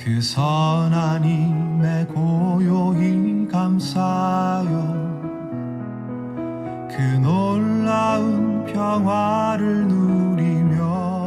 그 선한 힘에 고요히 감사하여 그 놀라운 평화를 누리며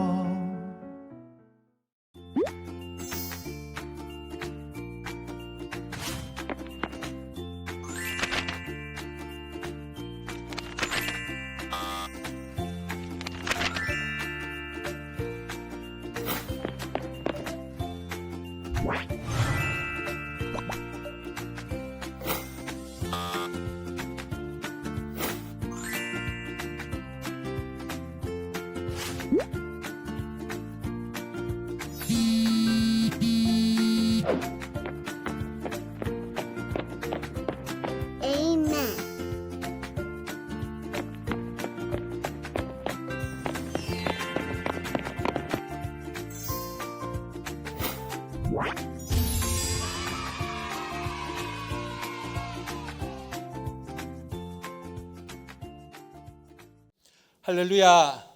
할렐루야.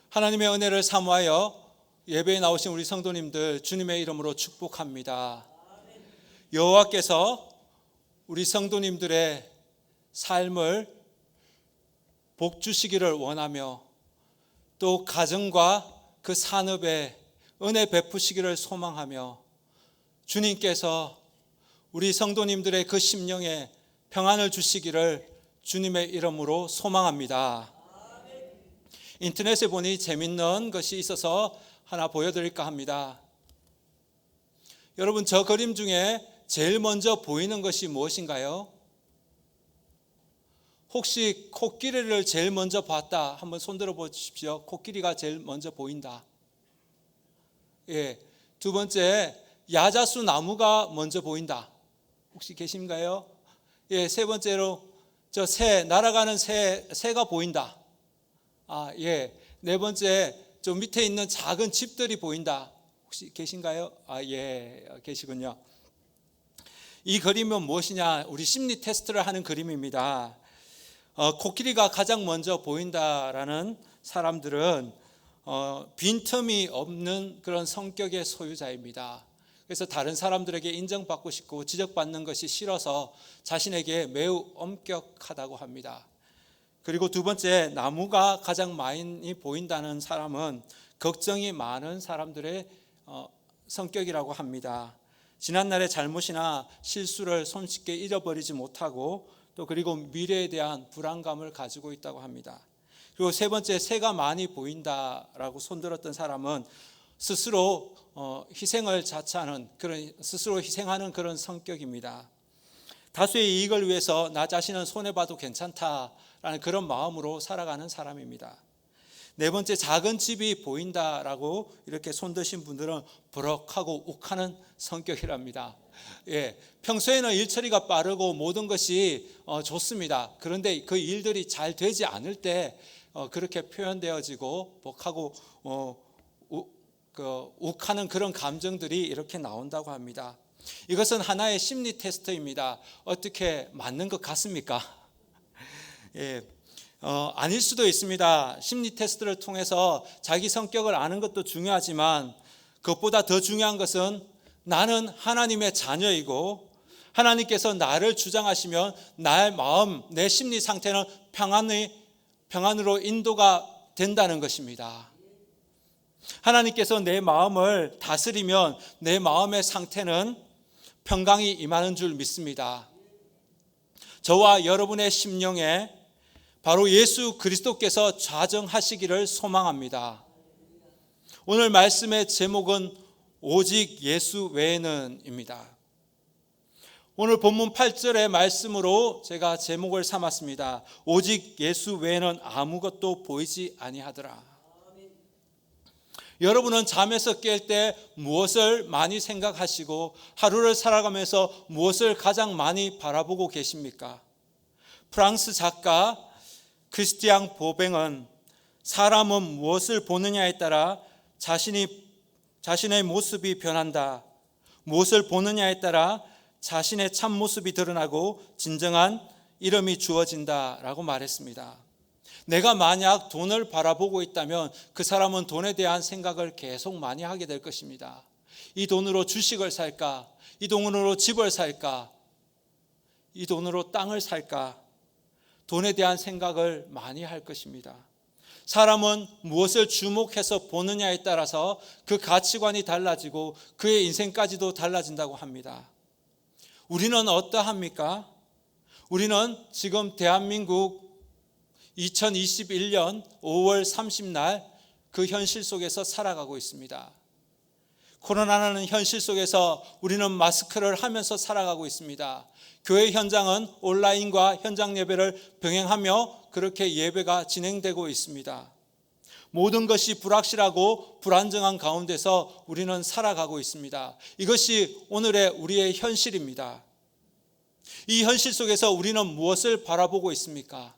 하나님의 은혜를 사모하여 예배에 나오신 우리 성도님들 주님의 이름으로 축복합니다. 여호와께서 우리 성도님들의 삶을 복 주시기를 원하며 또 가정과 그 산업에 은혜 베푸시기를 소망하며 주님께서 우리 성도님들의 그 심령에 평안을 주시기를 주님의 이름으로 소망합니다. 인터넷에 보니 재밌는 것이 있어서 하나 보여드릴까 합니다. 여러분, 저 그림 중에 제일 먼저 보이는 것이 무엇인가요? 혹시 코끼리를 제일 먼저 봤다? 한번 손들어 보십시오. 코끼리가 제일 먼저 보인다. 예. 두 번째, 야자수 나무가 먼저 보인다. 혹시 계신가요? 예. 세 번째로 저 새, 날아가는 새가 보인다. 예. 네 번째, 저 밑에 있는 작은 집들이 보인다. 혹시 계신가요? 예. 계시군요. 이 그림은 무엇이냐? 우리 심리 테스트를 하는 그림입니다. 코끼리가 가장 먼저 보인다라는 사람들은 빈틈이 없는 그런 성격의 소유자입니다. 그래서 다른 사람들에게 인정받고 싶고 지적받는 것이 싫어서 자신에게 매우 엄격하다고 합니다. 그리고 두 번째, 나무가 가장 많이 보인다는 사람은 걱정이 많은 사람들의 성격이라고 합니다. 지난날의 잘못이나 실수를 손쉽게 잊어버리지 못하고 또 그리고 미래에 대한 불안감을 가지고 있다고 합니다. 그리고 세 번째, 새가 많이 보인다라고 손들었던 사람은 스스로 희생을 자처하는 그런 스스로 희생하는 그런 성격입니다. 다수의 이익을 위해서 나 자신은 손해봐도 괜찮다라는 그런 마음으로 살아가는 사람입니다. 네 번째, 작은 집이 보인다라고 이렇게 손드신 분들은 버럭하고 욱하는 성격이랍니다. 예, 평소에는 일처리가 빠르고 모든 것이 좋습니다. 그런데 그 일들이 잘 되지 않을 때 그렇게 표현되어지고 벅하고 욱하는 그런 감정들이 이렇게 나온다고 합니다. 이것은 하나의 심리 테스트입니다. 어떻게 맞는 것 같습니까? 예, 아닐 수도 있습니다. 심리 테스트를 통해서 자기 성격을 아는 것도 중요하지만 그것보다 더 중요한 것은 나는 하나님의 자녀이고 하나님께서 나를 주장하시면 나의 마음, 내 심리 상태는 평안으로 인도가 된다는 것입니다. 하나님께서 내 마음을 다스리면 내 마음의 상태는 평강이 임하는 줄 믿습니다. 저와 여러분의 심령에 바로 예수 그리스도께서 좌정하시기를 소망합니다. 오늘 말씀의 제목은 오직 예수 외에는입니다. 오늘 본문 8절의 말씀으로 제가 제목을 삼았습니다. 오직 예수 외에는 아무것도 보이지 아니하더라. 여러분은 잠에서 깰 때 무엇을 많이 생각하시고 하루를 살아가면서 무엇을 가장 많이 바라보고 계십니까? 프랑스 작가 크리스티앙 보뱅은 사람은 무엇을 보느냐에 따라 자신의 모습이 변한다. 무엇을 보느냐에 따라 자신의 참모습이 드러나고 진정한 이름이 주어진다라고 말했습니다. 내가 만약 돈을 바라보고 있다면 그 사람은 돈에 대한 생각을 계속 많이 하게 될 것입니다. 이 돈으로 주식을 살까? 이 돈으로 집을 살까? 이 돈으로 땅을 살까? 돈에 대한 생각을 많이 할 것입니다. 사람은 무엇을 주목해서 보느냐에 따라서 그 가치관이 달라지고 그의 인생까지도 달라진다고 합니다. 우리는 어떠합니까? 우리는 지금 대한민국 2021년 5월 30날 그 현실 속에서 살아가고 있습니다. 코로나라는 현실 속에서 우리는 마스크를 하면서 살아가고 있습니다. 교회 현장은 온라인과 현장 예배를 병행하며 그렇게 예배가 진행되고 있습니다. 모든 것이 불확실하고 불안정한 가운데서 우리는 살아가고 있습니다. 이것이 오늘의 우리의 현실입니다. 이 현실 속에서 우리는 무엇을 바라보고 있습니까?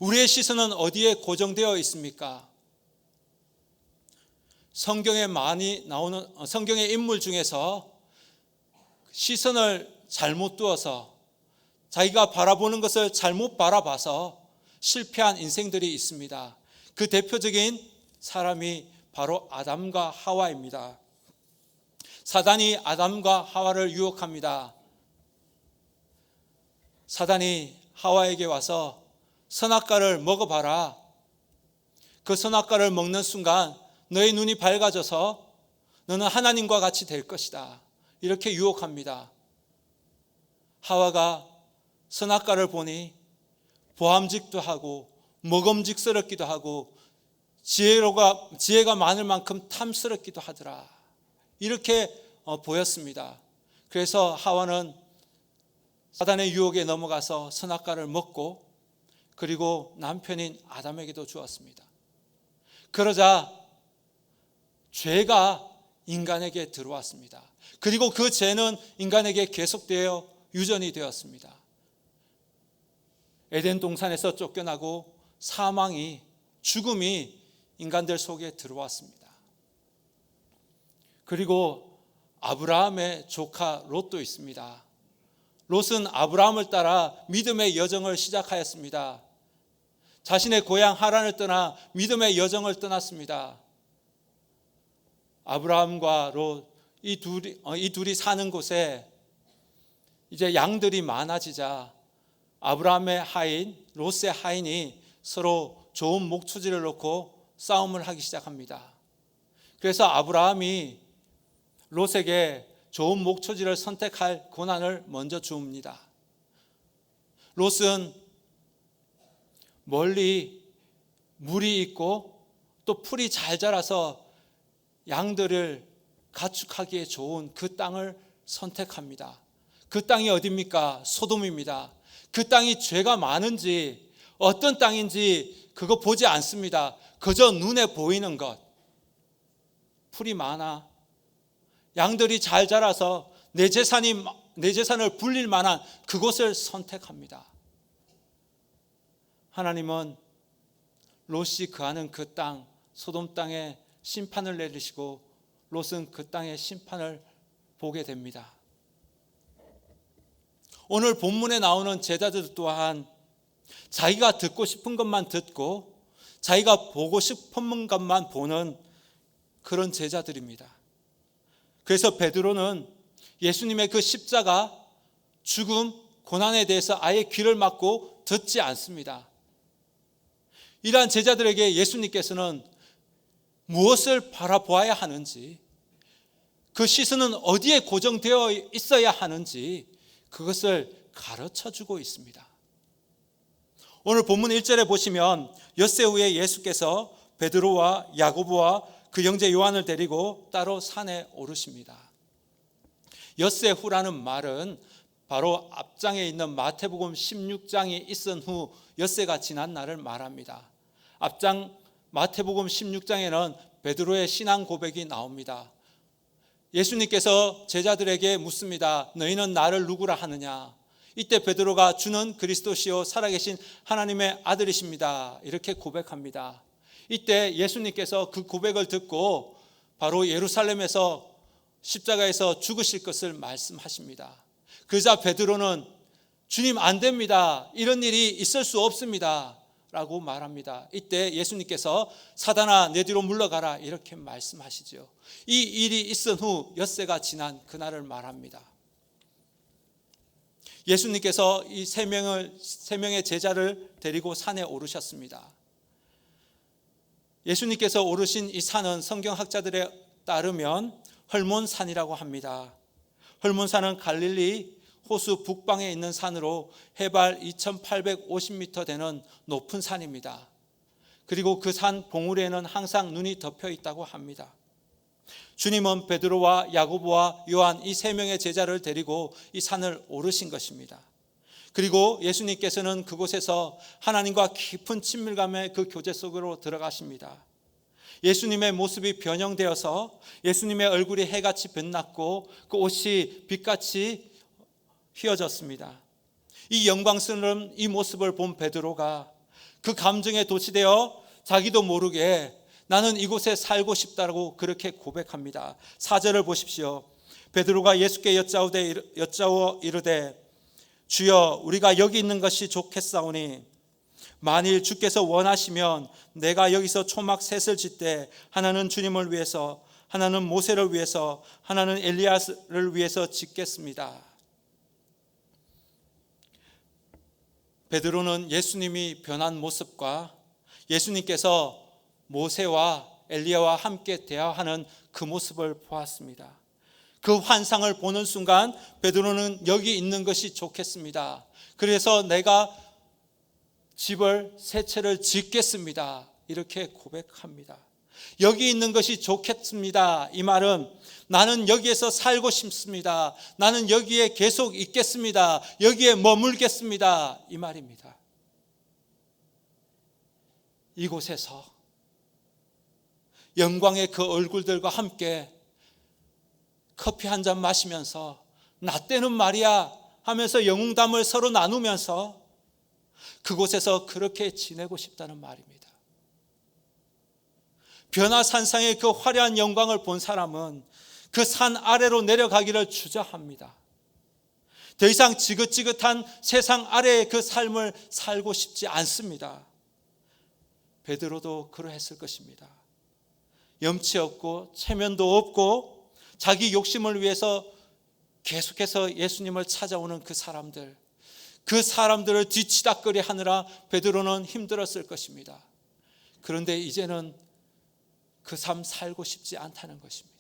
우리의 시선은 어디에 고정되어 있습니까? 성경에 많이 나오는 성경의 인물 중에서 시선을 잘못 두어서 자기가 바라보는 것을 잘못 바라봐서 실패한 인생들이 있습니다. 그 대표적인 사람이 바로 아담과 하와입니다. 사단이 아담과 하와를 유혹합니다. 사단이 하와에게 와서 선악과를 먹어봐라. 그 선악과를 먹는 순간 너의 눈이 밝아져서 너는 하나님과 같이 될 것이다. 이렇게 유혹합니다. 하와가 선악과를 보니 보암직도 하고 먹음직스럽기도 하고 지혜가 많을 만큼 탐스럽기도 하더라. 이렇게 보였습니다. 그래서 하와는 사단의 유혹에 넘어가서 선악과를 먹고 그리고 남편인 아담에게도 주었습니다. 그러자 죄가 인간에게 들어왔습니다. 그리고 그 죄는 인간에게 계속되어 유전이 되었습니다. 에덴 동산에서 쫓겨나고 사망이, 죽음이 인간들 속에 들어왔습니다. 그리고 아브라함의 조카 롯도 있습니다. 롯은 아브라함을 따라 믿음의 여정을 시작하였습니다. 자신의 고향 하란을 떠나 믿음의 여정을 떠났습니다. 아브라함과 롯 이 둘이 사는 곳에 이제 양들이 많아지자 아브라함의 하인, 롯의 하인이 서로 좋은 목초지를 놓고 싸움을 하기 시작합니다. 그래서 아브라함이 롯에게 좋은 목초지를 선택할 권한을 먼저 줍니다. 롯은 멀리 물이 있고 또 풀이 잘 자라서 양들을 가축하기에 좋은 그 땅을 선택합니다. 그 땅이 어디입니까? 소돔입니다. 그 땅이 죄가 많은지 어떤 땅인지 그거 보지 않습니다. 그저 눈에 보이는 것. 풀이 많아. 양들이 잘 자라서 내 재산을 불릴 만한 그곳을 선택합니다. 하나님은 롯이 거하는 그 땅, 소돔 땅에 심판을 내리시고 롯은 그 땅의 심판을 보게 됩니다. 오늘 본문에 나오는 제자들 또한 자기가 듣고 싶은 것만 듣고 자기가 보고 싶은 것만 보는 그런 제자들입니다. 그래서 베드로는 예수님의 그 십자가, 죽음, 고난에 대해서 아예 귀를 막고 듣지 않습니다. 이러한 제자들에게 예수님께서는 무엇을 바라보아야 하는지, 그 시선은 어디에 고정되어 있어야 하는지 그것을 가르쳐주고 있습니다. 오늘 본문 1절에 보시면 엿새 후에 예수께서 베드로와 야고보와 그 형제 요한을 데리고 따로 산에 오르십니다. 엿새 후라는 말은 바로 앞장에 있는 마태복음 16장이 있은 후 엿새가 지난 날을 말합니다. 앞장 마태복음 16장에는 베드로의 신앙 고백이 나옵니다. 예수님께서 제자들에게 묻습니다. 너희는 나를 누구라 하느냐? 이때 베드로가 주는 그리스도시요 살아계신 하나님의 아들이십니다. 이렇게 고백합니다. 이때 예수님께서 그 고백을 듣고 바로 예루살렘에서 십자가에서 죽으실 것을 말씀하십니다. 그러자 베드로는 주님 안 됩니다. 이런 일이 있을 수 없습니다. 라고 말합니다. 이때 예수님께서 사단아 내 뒤로 물러가라 이렇게 말씀하시죠. 이 일이 있은 후 엿새가 지난 그날을 말합니다. 예수님께서 이 세 명의 제자를 데리고 산에 오르셨습니다. 예수님께서 오르신 이 산은 성경학자들에 따르면 헐몬산이라고 합니다. 헐몬산은 갈릴리 호수 북방에 있는 산으로 해발 2850m 되는 높은 산입니다. 그리고 그 산 봉우리에는 항상 눈이 덮여 있다고 합니다. 주님은 베드로와 야고보와 요한 이 세 명의 제자를 데리고 이 산을 오르신 것입니다. 그리고 예수님께서는 그곳에서 하나님과 깊은 친밀감의 그 교제 속으로 들어가십니다. 예수님의 모습이 변형되어서 예수님의 얼굴이 해같이 빛났고 그 옷이 빛같이 휘어졌습니다. 이 영광스러운 이 모습을 본 베드로가 그 감정에 도취되어 자기도 모르게 나는 이곳에 살고 싶다고 그렇게 고백합니다. 4절을 보십시오. 베드로가 예수께 여짜오 이르되 주여 우리가 여기 있는 것이 좋겠사오니 만일 주께서 원하시면 내가 여기서 초막 셋을 짓되 하나는 주님을 위해서 하나는 모세를 위해서 하나는 엘리야를 위해서 짓겠습니다. 베드로는 예수님이 변한 모습과 예수님께서 모세와 엘리야와 함께 대화하는 그 모습을 보았습니다. 그 환상을 보는 순간 베드로는 여기 있는 것이 좋겠습니다. 그래서 내가 집을 세 채를 짓겠습니다. 이렇게 고백합니다. 여기 있는 것이 좋겠습니다. 이 말은 나는 여기에서 살고 싶습니다. 나는 여기에 계속 있겠습니다. 여기에 머물겠습니다. 이 말입니다. 이곳에서 영광의 그 얼굴들과 함께 커피 한 잔 마시면서 나 때는 말이야 하면서 영웅담을 서로 나누면서 그곳에서 그렇게 지내고 싶다는 말입니다. 변화산상의 그 화려한 영광을 본 사람은 그 산 아래로 내려가기를 주저합니다. 더 이상 지긋지긋한 세상 아래의 그 삶을 살고 싶지 않습니다. 베드로도 그러했을 것입니다. 염치 없고 체면도 없고 자기 욕심을 위해서 계속해서 예수님을 찾아오는 그 사람들을 뒤치다꺼리 하느라 베드로는 힘들었을 것입니다. 그런데 이제는 그 삶 살고 싶지 않다는 것입니다.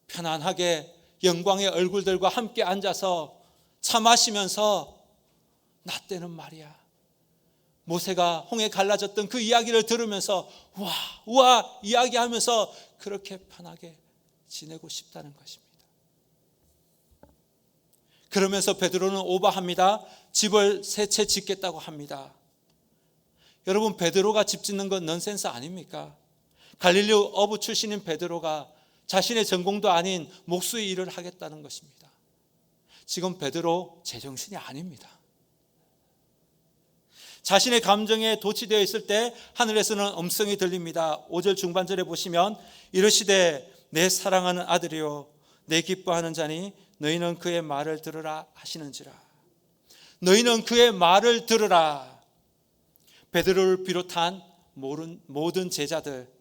편안하게 영광의 얼굴들과 함께 앉아서 차 마시면서 나 때는 말이야 모세가 홍해 갈라졌던 그 이야기를 들으면서 와 이야기하면서 그렇게 편하게 지내고 싶다는 것입니다. 그러면서 베드로는 오버합니다. 집을 세 채 짓겠다고 합니다. 여러분 베드로가 집 짓는 건 넌센스 아닙니까? 갈릴리 어부 출신인 베드로가 자신의 전공도 아닌 목수의 일을 하겠다는 것입니다. 지금 베드로 제정신이 아닙니다. 자신의 감정에 도취되어 있을 때 하늘에서는 음성이 들립니다. 5절 중반절에 보시면 이르시되 내 사랑하는 아들이요 내 기뻐하는 자니 너희는 그의 말을 들으라 하시는지라. 너희는 그의 말을 들으라. 베드로를 비롯한 모든 제자들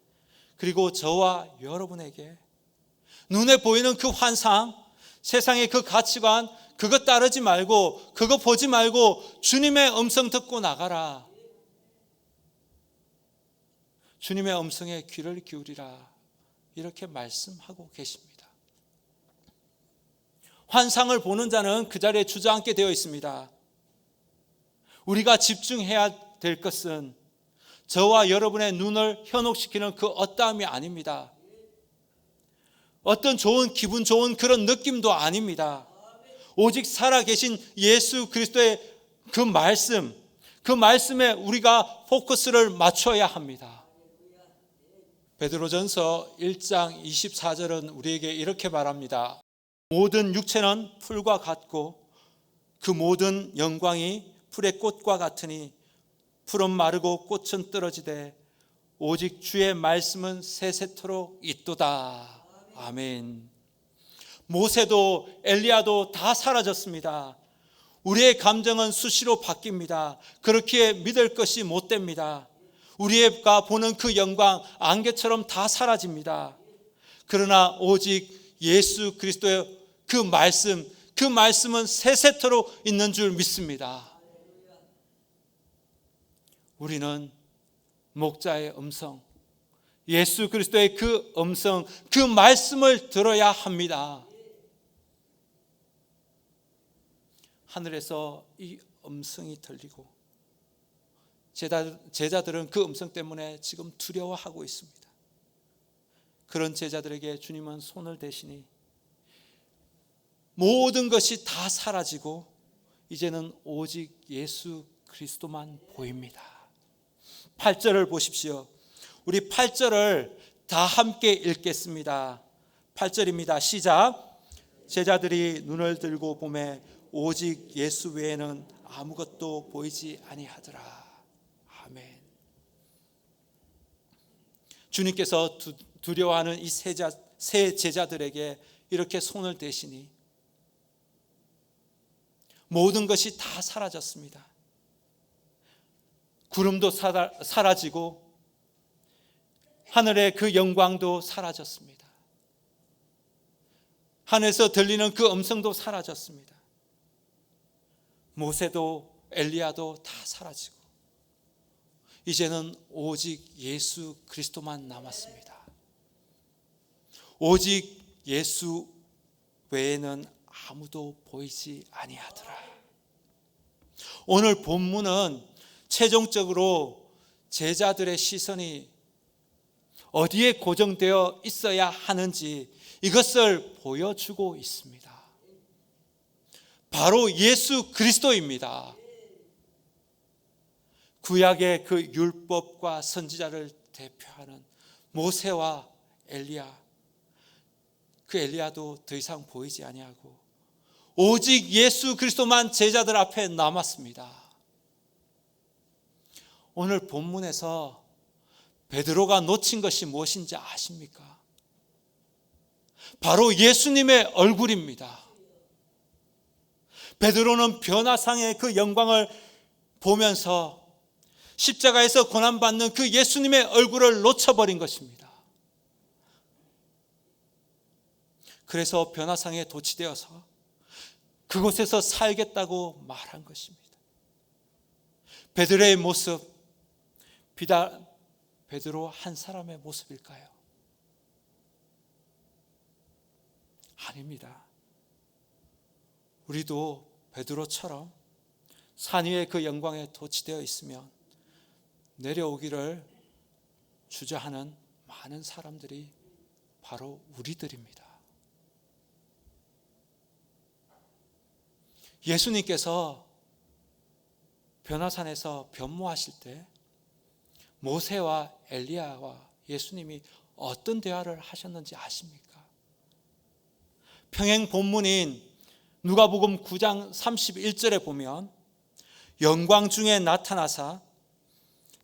그리고 저와 여러분에게 눈에 보이는 그 환상, 세상의 그 가치관 그거 따르지 말고 그거 보지 말고 주님의 음성 듣고 나가라. 주님의 음성에 귀를 기울이라. 이렇게 말씀하고 계십니다. 환상을 보는 자는 그 자리에 주저앉게 되어 있습니다. 우리가 집중해야 될 것은 저와 여러분의 눈을 현혹시키는 그 어떠함이 아닙니다. 어떤 기분 좋은 그런 느낌도 아닙니다. 오직 살아계신 예수 그리스도의 그 말씀에 우리가 포커스를 맞춰야 합니다. 베드로전서 1장 24절은 우리에게 이렇게 말합니다. 모든 육체는 풀과 같고 그 모든 영광이 풀의 꽃과 같으니 풀은 마르고 꽃은 떨어지되 오직 주의 말씀은 세세토록 있도다. 아멘. 모세도 엘리야도 다 사라졌습니다. 우리의 감정은 수시로 바뀝니다. 그렇게 믿을 것이 못 됩니다. 우리가 보는 그 영광 안개처럼 다 사라집니다. 그러나 오직 예수 그리스도의 그 말씀은 세세토록 있는 줄 믿습니다. 우리는 목자의 음성, 예수 그리스도의 그 음성, 그 말씀을 들어야 합니다. 하늘에서 이 음성이 들리고 제자들은 그 음성 때문에 지금 두려워하고 있습니다. 그런 제자들에게 주님은 손을 대시니 모든 것이 다 사라지고 이제는 오직 예수 그리스도만 보입니다. 8절을 보십시오. 우리 8절을 다 함께 읽겠습니다. 8절입니다. 시작. 제자들이 눈을 들고 보매 오직 예수 외에는 아무것도 보이지 아니하더라. 아멘. 주님께서 두려워하는 이 세 제자들에게 이렇게 손을 대시니 모든 것이 다 사라졌습니다. 구름도 사라지고 하늘의 그 영광도 사라졌습니다. 하늘에서 들리는 그 음성도 사라졌습니다. 모세도 엘리야도 다 사라지고 이제는 오직 예수 그리스도만 남았습니다. 오직 예수 외에는 아무도 보이지 아니하더라. 오늘 본문은 최종적으로 제자들의 시선이 어디에 고정되어 있어야 하는지 이것을 보여주고 있습니다. 바로 예수 그리스도입니다. 구약의 그 율법과 선지자를 대표하는 모세와 엘리야, 그 엘리야도 더 이상 보이지 아니하고 오직 예수 그리스도만 제자들 앞에 남았습니다. 오늘 본문에서 베드로가 놓친 것이 무엇인지 아십니까? 바로 예수님의 얼굴입니다. 베드로는 변화상의 그 영광을 보면서 십자가에서 고난받는 그 예수님의 얼굴을 놓쳐버린 것입니다. 그래서 변화상에 도취되어서 그곳에서 살겠다고 말한 것입니다. 베드로의 모습, 베드로 한 사람의 모습일까요? 아닙니다. 우리도 베드로처럼 산 위의 그 영광에 도취되어 있으면 내려오기를 주저하는 많은 사람들이 바로 우리들입니다. 예수님께서 변화산에서 변모하실 때 모세와 엘리야와 예수님이 어떤 대화를 하셨는지 아십니까? 평행 본문인 누가복음 9장 31절에 보면 영광 중에 나타나사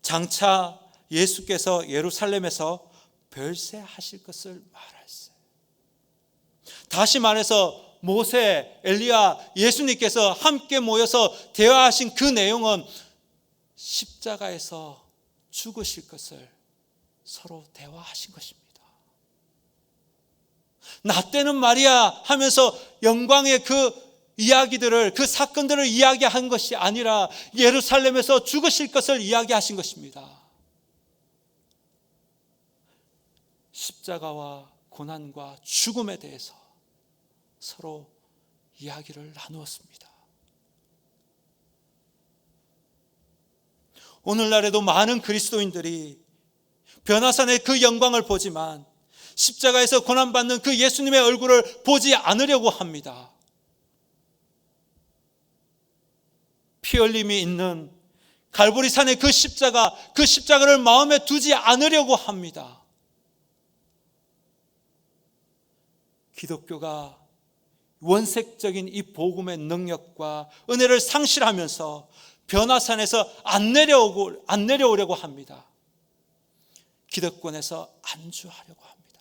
장차 예수께서 예루살렘에서 별세하실 것을 말하셨어요. 다시 말해서 모세, 엘리야, 예수님께서 함께 모여서 대화하신 그 내용은 십자가에서 죽으실 것을 서로 대화하신 것입니다. 나 때는 말이야 하면서 영광의 그 이야기들을, 그 사건들을 이야기한 것이 아니라 예루살렘에서 죽으실 것을 이야기하신 것입니다. 십자가와 고난과 죽음에 대해서 서로 이야기를 나누었습니다. 오늘날에도 많은 그리스도인들이 변화산의 그 영광을 보지만 십자가에서 고난받는 그 예수님의 얼굴을 보지 않으려고 합니다. 피 흘림이 있는 갈보리산의 그 십자가를 마음에 두지 않으려고 합니다. 기독교가 원색적인 이 복음의 능력과 은혜를 상실하면서 변화산에서 안 내려오려고 합니다. 기득권에서 안주하려고 합니다.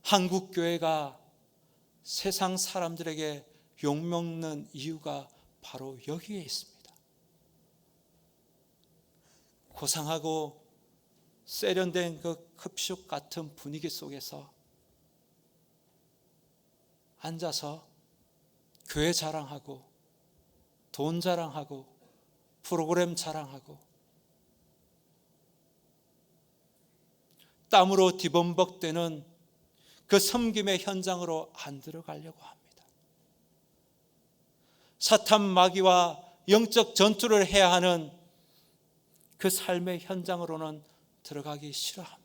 한국 교회가 세상 사람들에게 욕먹는 이유가 바로 여기에 있습니다. 고상하고 세련된 그 커피숍 같은 분위기 속에서 앉아서 교회 자랑하고 돈 자랑하고 프로그램 자랑하고 땀으로 뒤범벅되는 그 섬김의 현장으로 안 들어가려고 합니다. 사탄 마귀와 영적 전투를 해야 하는 그 삶의 현장으로는 들어가기 싫어합니다.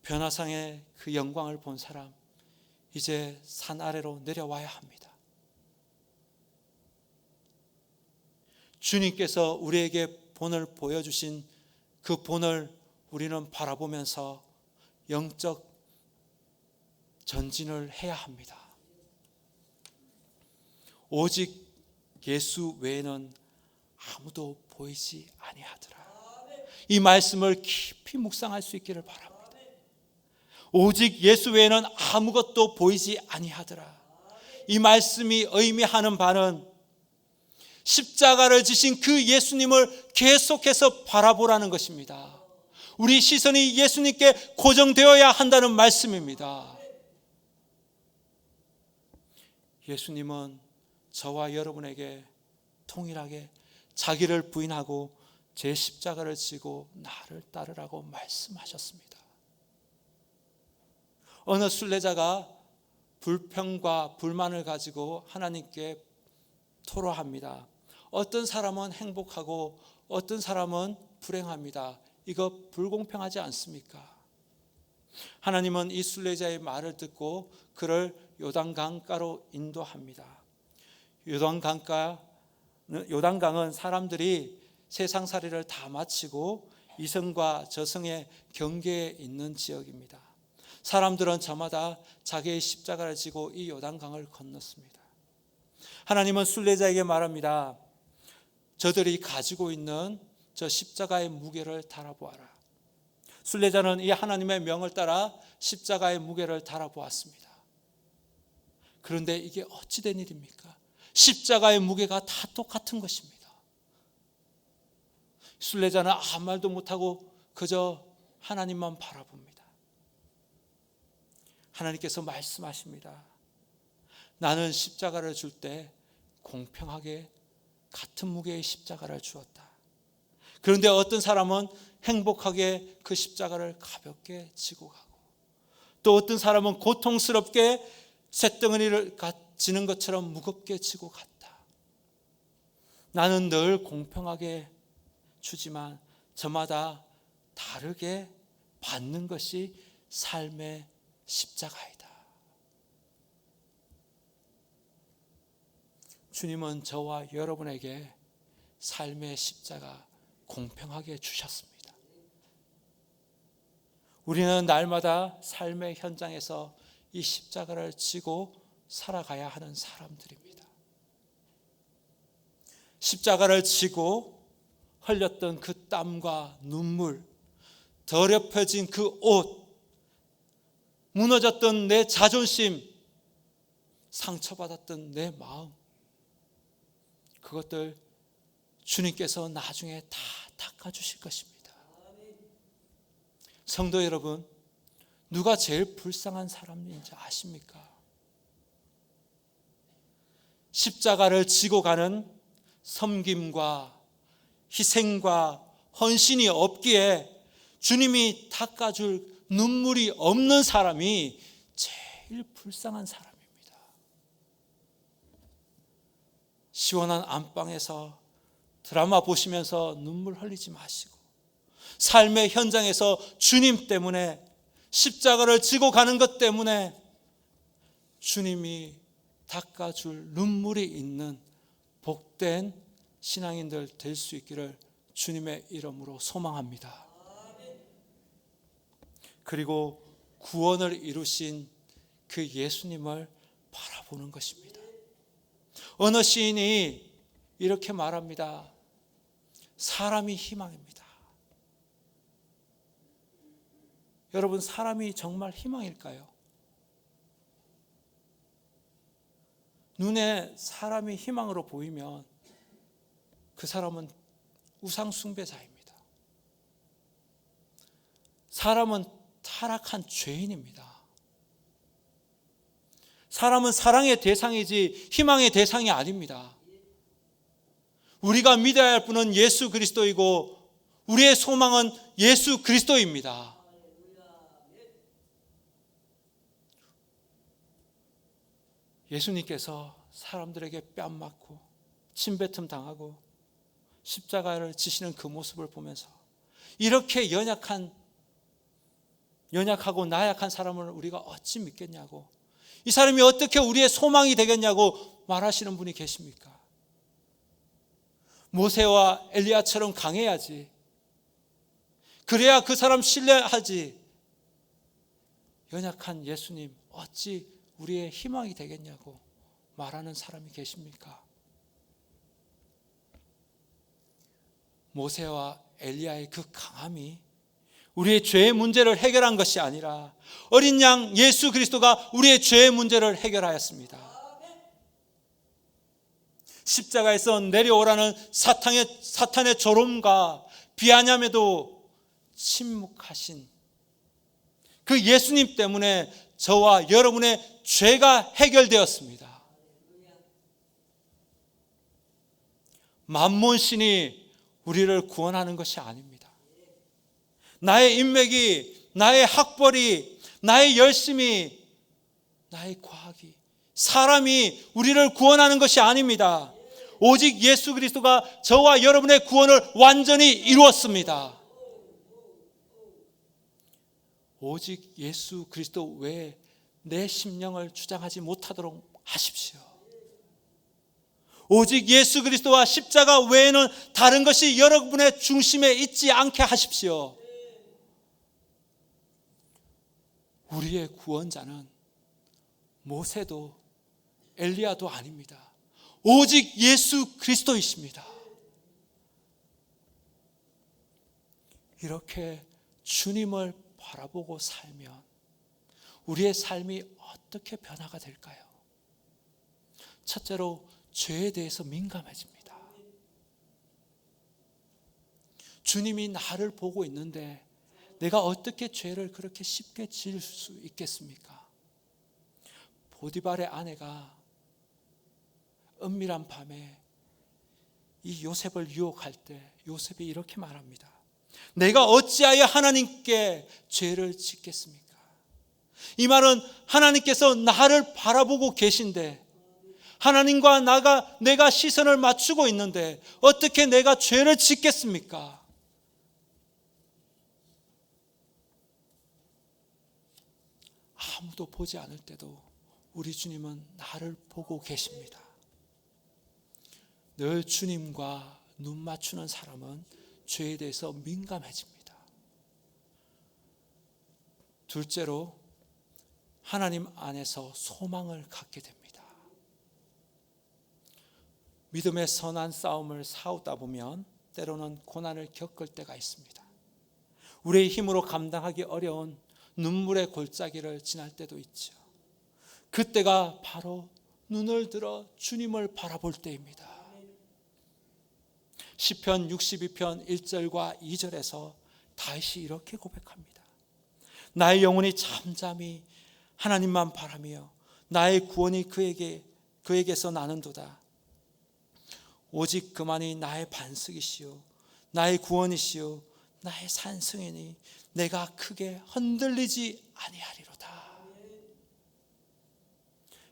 변화상의 그 영광을 본 사람, 이제 산 아래로 내려와야 합니다. 주님께서 우리에게 본을 보여주신 그 본을 우리는 바라보면서 영적 전진을 해야 합니다. 오직 예수 외에는 아무도 보이지 아니하더라. 이 말씀을 깊이 묵상할 수 있기를 바랍니다. 오직 예수 외에는 아무것도 보이지 아니하더라. 이 말씀이 의미하는 바는 십자가를 지신 그 예수님을 계속해서 바라보라는 것입니다. 우리 시선이 예수님께 고정되어야 한다는 말씀입니다. 예수님은 저와 여러분에게 동일하게 자기를 부인하고 제 십자가를 지고 나를 따르라고 말씀하셨습니다. 어느 순례자가 불평과 불만을 가지고 하나님께 토로합니다. 어떤 사람은 행복하고 어떤 사람은 불행합니다. 이거 불공평하지 않습니까? 하나님은 이 순례자의 말을 듣고 그를 요단강가로 인도합니다. 요단강은 사람들이 세상살이를 다 마치고 이성과 저성의 경계에 있는 지역입니다. 사람들은 저마다 자기의 십자가를 지고 이 요단강을 건넜습니다. 하나님은 순례자에게 말합니다. 저들이 가지고 있는 저 십자가의 무게를 달아보아라. 순례자는 이 하나님의 명을 따라 십자가의 무게를 달아보았습니다. 그런데 이게 어찌 된 일입니까? 십자가의 무게가 다 똑같은 것입니다. 순례자는 아무 말도 못하고 그저 하나님만 바라봅니다. 하나님께서 말씀하십니다. 나는 십자가를 줄 때 공평하게 같은 무게의 십자가를 주었다. 그런데 어떤 사람은 행복하게 그 십자가를 가볍게 지고 가고, 또 어떤 사람은 고통스럽게 쇳덩어리를 지는 것처럼 무겁게 지고 갔다. 나는 늘 공평하게 주지만 저마다 다르게 받는 것이 삶의 십자가이다. 주님은 저와 여러분에게 삶의 십자가 공평하게 주셨습니다. 우리는 날마다 삶의 현장에서 이 십자가를 지고 살아가야 하는 사람들입니다. 십자가를 지고 흘렸던 그 땀과 눈물, 더럽혀진 그 옷, 무너졌던 내 자존심, 상처받았던 내 마음, 그것들 주님께서 나중에 다 닦아주실 것입니다. 성도 여러분, 누가 제일 불쌍한 사람인지 아십니까? 십자가를 지고 가는 섬김과 희생과 헌신이 없기에 주님이 닦아줄 눈물이 없는 사람이 제일 불쌍한 사람입니다. 시원한 안방에서 드라마 보시면서 눈물 흘리지 마시고, 삶의 현장에서 주님 때문에, 십자가를 지고 가는 것 때문에 주님이 닦아줄 눈물이 있는 복된 신앙인들 될 수 있기를 주님의 이름으로 소망합니다. 그리고 구원을 이루신 그 예수님을 바라보는 것입니다. 어느 시인이 이렇게 말합니다. 사람이 희망입니다. 여러분, 사람이 정말 희망일까요? 눈에 사람이 희망으로 보이면 그 사람은 우상 숭배자입니다. 사람은 타락한 죄인입니다. 사람은 사랑의 대상이지 희망의 대상이 아닙니다. 우리가 믿어야 할 분은 예수 그리스도이고 우리의 소망은 예수 그리스도입니다. 예수님께서 사람들에게 뺨 맞고 침뱉음 당하고 십자가를 지시는 그 모습을 보면서 이렇게 연약하고 나약한 사람을 우리가 어찌 믿겠냐고, 이 사람이 어떻게 우리의 소망이 되겠냐고 말하시는 분이 계십니까? 모세와 엘리야처럼 강해야지, 그래야 그 사람 신뢰하지, 연약한 예수님 어찌 우리의 희망이 되겠냐고 말하는 사람이 계십니까? 모세와 엘리야의 그 강함이 우리의 죄의 문제를 해결한 것이 아니라 어린 양 예수 그리스도가 우리의 죄의 문제를 해결하였습니다. 십자가에서 내려오라는 사탄의 조롱과 비아냥에도 침묵하신 그 예수님 때문에 저와 여러분의 죄가 해결되었습니다. 만몬신이 우리를 구원하는 것이 아닙니다. 나의 인맥이, 나의 학벌이, 나의 열심이, 나의 과학이, 사람이 우리를 구원하는 것이 아닙니다. 오직 예수 그리스도가 저와 여러분의 구원을 완전히 이루었습니다. 오직 예수 그리스도 외에 내 심령을 주장하지 못하도록 하십시오. 오직 예수 그리스도와 십자가 외에는 다른 것이 여러분의 중심에 있지 않게 하십시오. 우리의 구원자는 모세도 엘리야도 아닙니다. 오직 예수 그리스도이십니다. 이렇게 주님을 바라보고 살면 우리의 삶이 어떻게 변화가 될까요? 첫째로 죄에 대해서 민감해집니다. 주님이 나를 보고 있는데 내가 어떻게 죄를 그렇게 쉽게 지을 수 있겠습니까? 보디발의 아내가 은밀한 밤에 이 요셉을 유혹할 때 요셉이 이렇게 말합니다. 내가 어찌하여 하나님께 죄를 짓겠습니까? 이 말은 하나님께서 나를 바라보고 계신데 하나님과 내가 시선을 맞추고 있는데 어떻게 내가 죄를 짓겠습니까? 아무도 보지 않을 때도 우리 주님은 나를 보고 계십니다. 늘 주님과 눈 맞추는 사람은 죄에 대해서 민감해집니다. 둘째로 하나님 안에서 소망을 갖게 됩니다. 믿음의 선한 싸움을 싸우다 보면 때로는 고난을 겪을 때가 있습니다. 우리의 힘으로 감당하기 어려운 눈물의 골짜기를 지날 때도 있죠. 그때가 바로 눈을 들어 주님을 바라볼 때입니다. 시편 62편 1절과 2절에서 다윗이 이렇게 고백합니다. 나의 영혼이 잠잠히 하나님만 바라며 나의 구원이 그에게서 나는도다. 오직 그만이 나의 반석이시요 나의 구원이시요 나의 산성이니 내가 크게 흔들리지 아니하리로다.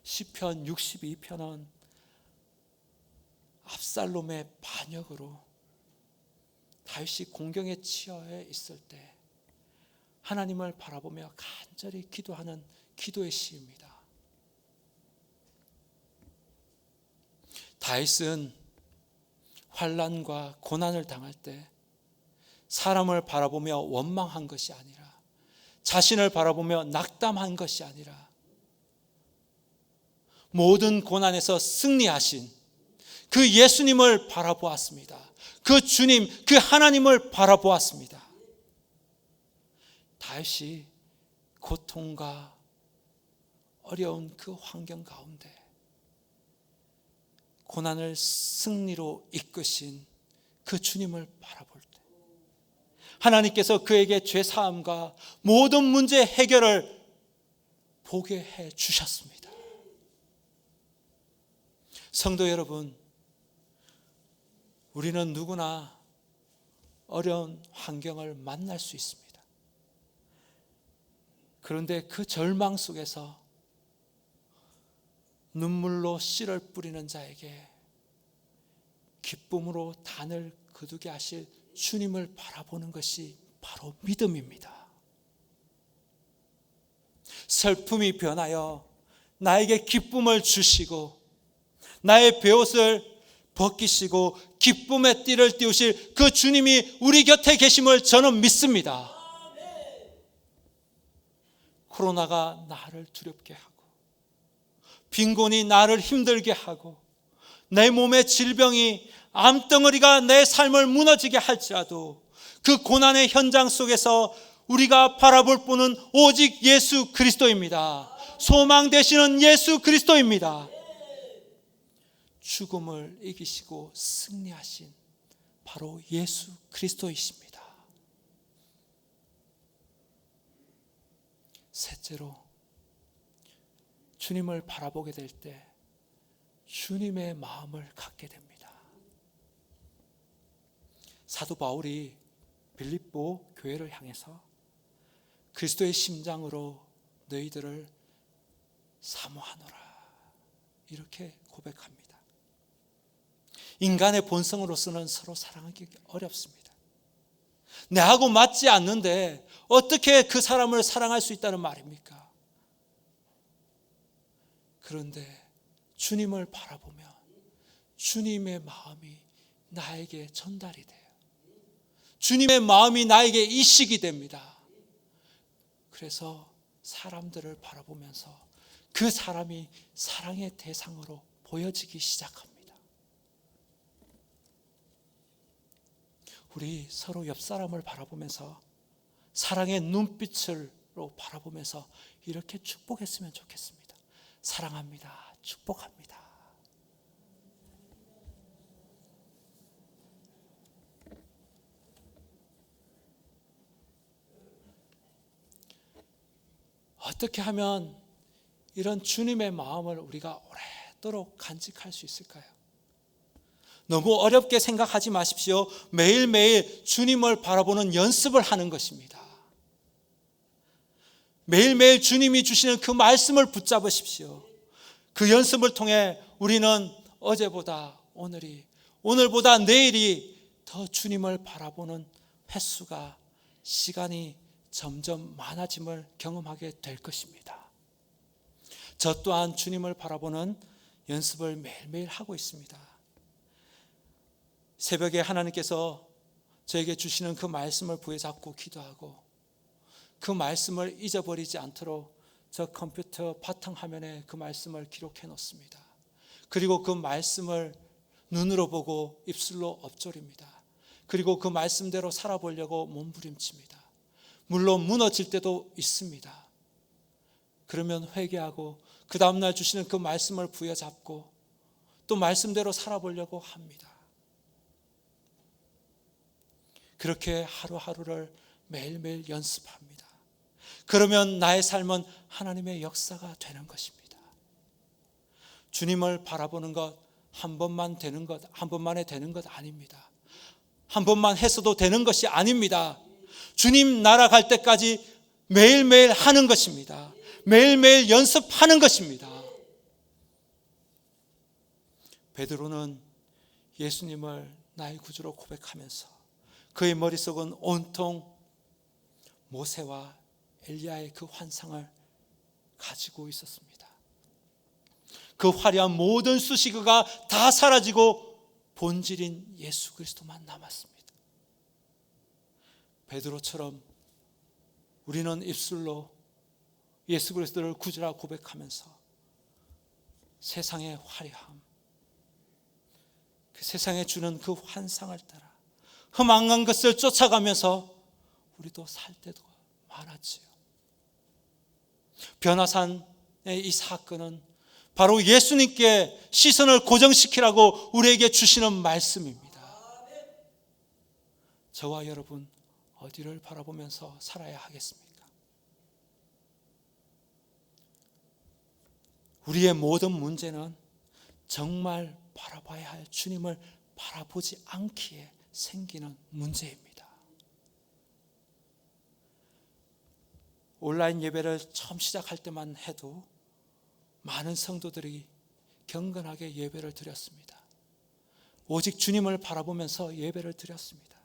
시편 62편은 압살롬의 반역으로 다윗이 공경에 처해 있을 때 하나님을 바라보며 간절히 기도하는 기도의 시입니다. 다윗은 환난과 고난을 당할 때 사람을 바라보며 원망한 것이 아니라 자신을 바라보며 낙담한 것이 아니라 모든 고난에서 승리하신 그 예수님을 바라보았습니다. 그 주님, 그 하나님을 바라보았습니다. 다윗이 고통과 어려운 그 환경 가운데 고난을 승리로 이끄신 그 주님을 바라볼 때 하나님께서 그에게 죄사함과 모든 문제 해결을 보게 해 주셨습니다. 성도 여러분, 우리는 누구나 어려운 환경을 만날 수 있습니다. 그런데 그 절망 속에서 눈물로 씨를 뿌리는 자에게 기쁨으로 단을 거두게 하실 주님을 바라보는 것이 바로 믿음입니다. 슬픔이 변하여 나에게 기쁨을 주시고 나의 베옷을 벗기시고 기쁨의 띠를 띄우실 그 주님이 우리 곁에 계심을 저는 믿습니다. 코로나가 나를 두렵게 하고 빈곤이 나를 힘들게 하고 내 몸의 질병이 암덩어리가 내 삶을 무너지게 할지라도 그 고난의 현장 속에서 우리가 바라볼 분은 오직 예수 그리스도입니다. 소망 되시는 예수 그리스도입니다. 죽음을 이기시고 승리하신 바로 예수 그리스도이십니다. 셋째로, 주님을 바라보게 될 때 주님의 마음을 갖게 됩니다. 사도 바울이 빌립보 교회를 향해서 그리스도의 심장으로 너희들을 사모하노라 이렇게 고백합니다. 인간의 본성으로서는 서로 사랑하기 어렵습니다. 내하고 맞지 않는데 어떻게 그 사람을 사랑할 수 있다는 말입니까? 그런데 주님을 바라보면 주님의 마음이 나에게 전달이 돼요. 주님의 마음이 나에게 이식이 됩니다. 그래서 사람들을 바라보면서 그 사람이 사랑의 대상으로 보여지기 시작합니다. 우리 서로 옆 사람을 바라보면서 사랑의 눈빛으로 바라보면서 이렇게 축복했으면 좋겠습니다. 사랑합니다. 축복합니다. 어떻게 하면 이런 주님의 마음을 우리가 오래도록 간직할 수 있을까요? 너무 어렵게 생각하지 마십시오. 매일매일 주님을 바라보는 연습을 하는 것입니다. 매일매일 주님이 주시는 그 말씀을 붙잡으십시오. 그 연습을 통해 우리는 어제보다 오늘보다 내일이 더 주님을 바라보는 횟수가, 시간이 점점 많아짐을 경험하게 될 것입니다. 저 또한 주님을 바라보는 연습을 매일매일 하고 있습니다. 새벽에 하나님께서 저에게 주시는 그 말씀을 부여잡고 기도하고 그 말씀을 잊어버리지 않도록 저 컴퓨터 바탕화면에 그 말씀을 기록해 놓습니다. 그리고 그 말씀을 눈으로 보고 입술로 엎조립니다. 그리고 그 말씀대로 살아보려고 몸부림칩니다. 물론 무너질 때도 있습니다. 그러면 회개하고 그 다음날 주시는 그 말씀을 부여잡고 또 말씀대로 살아보려고 합니다. 그렇게 하루하루를 매일매일 연습합니다. 그러면 나의 삶은 하나님의 역사가 되는 것입니다. 주님을 바라보는 것 한 번만 되는 것, 한 번만에 되는 것 아닙니다. 한 번만 했어도 되는 것이 아닙니다. 주님 나라 갈 때까지 매일매일 하는 것입니다. 매일매일 연습하는 것입니다. 베드로는 예수님을 나의 구주로 고백하면서 그의 머릿속은 온통 모세와 엘리야의 그 환상을 가지고 있었습니다. 그 화려한 모든 수식어가 다 사라지고 본질인 예수 그리스도만 남았습니다. 베드로처럼 우리는 입술로 예수 그리스도를 구주라 고백하면서 세상의 화려함, 그 세상에 주는 그 환상을 따라 흠앙한 것을 쫓아가면서 우리도 살 때도 많았지요. 변화산의 이 사건은 바로 예수님께 시선을 고정시키라고 우리에게 주시는 말씀입니다. 저와 여러분 어디를 바라보면서 살아야 하겠습니까? 우리의 모든 문제는 정말 바라봐야 할 주님을 바라보지 않기에 생기는 문제입니다. 온라인 예배를 처음 시작할 때만 해도 많은 성도들이 경건하게 예배를 드렸습니다. 오직 주님을 바라보면서 예배를 드렸습니다.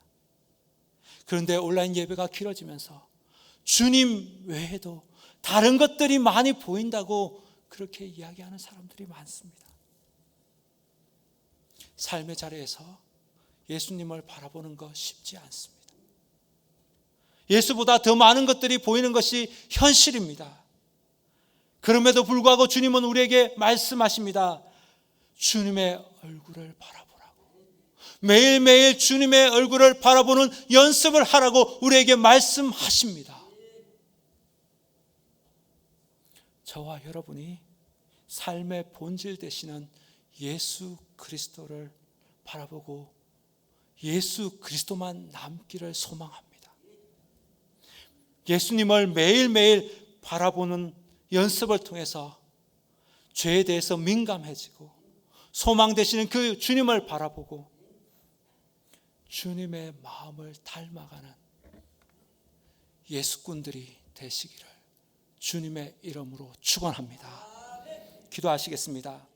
그런데 온라인 예배가 길어지면서 주님 외에도 다른 것들이 많이 보인다고 그렇게 이야기하는 사람들이 많습니다. 삶의 자리에서 예수님을 바라보는 것 쉽지 않습니다. 예수보다 더 많은 것들이 보이는 것이 현실입니다. 그럼에도 불구하고 주님은 우리에게 말씀하십니다. 주님의 얼굴을 바라보라고. 매일매일 주님의 얼굴을 바라보는 연습을 하라고 우리에게 말씀하십니다. 저와 여러분이 삶의 본질 되시는 예수 그리스도를 바라보고 예수 그리스도만 남기를 소망합니다. 예수님을 매일매일 바라보는 연습을 통해서 죄에 대해서 민감해지고 소망 되시는 그 주님을 바라보고 주님의 마음을 닮아가는 예수꾼들이 되시기를 주님의 이름으로 축원합니다. 기도하시겠습니다.